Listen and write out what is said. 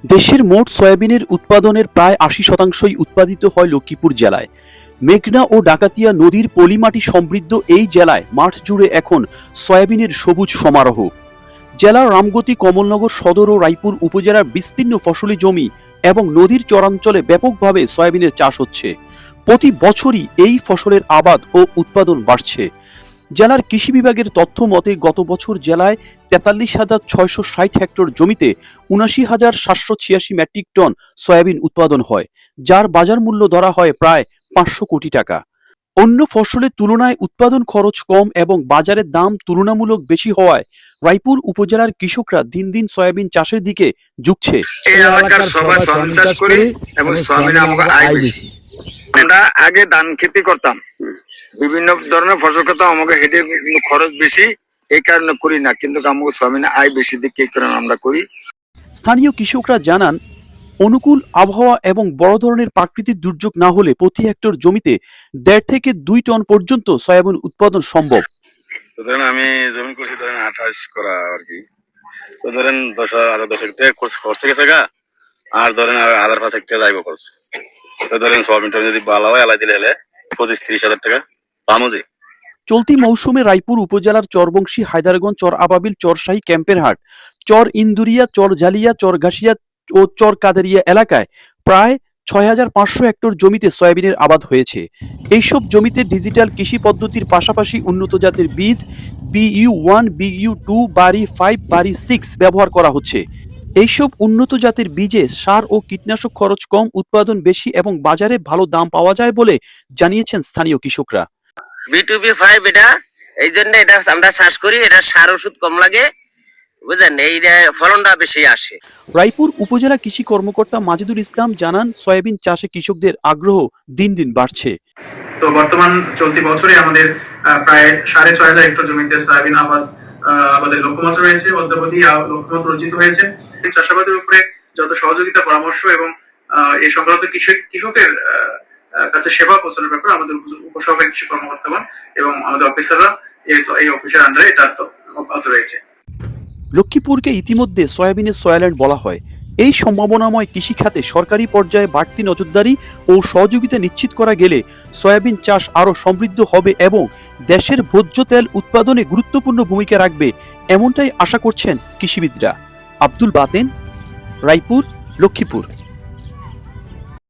দেশের মোট সয়াবিনের উৎপাদনের প্রায় ৮০% উৎপাদিত হয় লক্ষ্মীপুর জেলায়। মেঘনা ও ডাকাতিয়া নদীর পলিমাটি সমৃদ্ধ এই জেলায় মাঠ জুড়ে এখন সয়াবিনের সবুজ সমারোহ। জেলার রামগতি, কমলনগর সদর ও রায়পুর উপজেলার বিস্তীর্ণ ফসলি জমি এবং নদীর চরাঞ্চলে ব্যাপকভাবে সয়াবিনের চাষ হচ্ছে। প্রতি বছরই এই ফসলের আবাদ ও উৎপাদন বাড়ছে। জেলার কৃষি বিভাগের তথ্য মতে গত বছর জেলায় ৪৩,৬৬০ হেক্টর জমিতে ৭৯,৭৮৬ মেট্রিক টন সয়াবিন উৎপাদন হয়, যার বাজার মূল্য ধরা হয় প্রায় ৫০০ কোটি টাকা। অন্য ফসলের তুলনায় উৎপাদন খরচ কম এবং বাজারের দাম তুলনামূলক বেশি হওয়ায় রায়পুর উপজেলার কৃষকরা দিন দিন সয়াবিন চাষের দিকে ঝুঁকছে। এই এলাকার সবাই সয়াবিন চাষ করি এবং সয়াবিনে আমাকে আয় বেশি। আমরা আগে ধান খেতি করতাম, বিভিন্ন ধরনের ফসল করতাম, আমাকে হেঁটে খরচ বেশি, এই কারণে করি না, কিন্তু আমাকে সয়াবিনে আয় বেশি দিকে এই কারণে আমরা করি। স্থানীয় কৃষকরা জানান, অনুকূল আবহাওয়া এবং বড় ধরনের প্রাকৃতিক দুর্যোগ না হলে প্রতি হেক্টর জমিতে ১.৫ থেকে ২ টন পর্যন্ত সয়াবিন উৎপাদন সম্ভব। তো ধরেন আমি জমি করছি ধরেন ২৮ করা আর কি। তো ধরেন ১০ টাকা খরচ গেছে গা, আর ধরেন আর ৫ টাকা যাইব খরচ। তো ধরেন সয়াবিনটা যদি ভালো হয় এলাই দিলে হলে ২৫-৩০ হাজার টাকা পামোজি। চলতি মৌসুমে রায়পুর উপজেলার চরবংশী, হায়দারগঞ্জ, চর আবাবিল, চরশাহী, ক্যাম্পের হাট, চর ইন্দুরিয়া, চর জালিয়া, চর ঘাসিয়া ও চর কাদেরিয়া এলাকায় প্রায় ৬,৫০০ হেক্টর জমিতে সয়াবিনের আবাদ হয়েছে। এইসব জমিতে ডিজিটাল কৃষি পদ্ধতির পাশাপাশি উন্নত জাতের বীজ BU1, BU2, বাড়ি 5, বাড়ি 6 ব্যবহার করা হচ্ছে। এইসব উন্নত জাতের বীজে সার ও কীটনাশক খরচ কম, উৎপাদন বেশি এবং বাজারে ভালো দাম পাওয়া যায় বলে জানিয়েছেন স্থানীয় কৃষকরা। B2B5 এটা এই জন্য এটা আমরা চাষ করি, এটা সার ওষুধ কম লাগে, বুঝলেন, এই ফলনটা বেশি আসে। রায়পুর উপজেলা কৃষি কর্মকর্তা মাজিদুল ইসলাম জানান, সয়াবিন চাষে কৃষকদের আগ্রহ দিন দিন বাড়ছে। তো বর্তমান চলতি বছরে আমাদের প্রায় ৬,৫০০ হেক্টর জমিতে সয়াবিন আবাদের লক্ষ্যমাত্রা রয়েছে, অদ্যাবধি লক্ষ্যমাত্রা অর্জিত হয়েছে। চাষাবাদের উপরে যত সহযোগিতা, পরামর্শ এবং এই সংক্রান্ত কৃষকের কাছে সেবা পৌঁছানোর ব্যাপারে আমাদের উপসহকারী কৃষি কর্মকর্তাগণ এবং আমাদের অফিসাররা এই অফিসের আন্ডারে এটা অব্যাহত রয়েছে। লক্ষ্মীপুরকে ইতিমধ্যে সয়াবিনের সয়াল্যান্ড বলা হয়। এই সম্ভাবনাময় কৃষি খাতে সরকারি পর্যায়ে বাড়তি নজরদারি ও সহযোগিতা নিশ্চিত করা গেলে সয়াবিন চাষ আরও সমৃদ্ধ হবে এবং দেশের ভোজ্য তেল উৎপাদনে গুরুত্বপূর্ণ ভূমিকা রাখবে, এমনটাই আশা করছেন কৃষিবিদরা। আব্দুল বাতেন, রায়পুর, লক্ষ্মীপুর।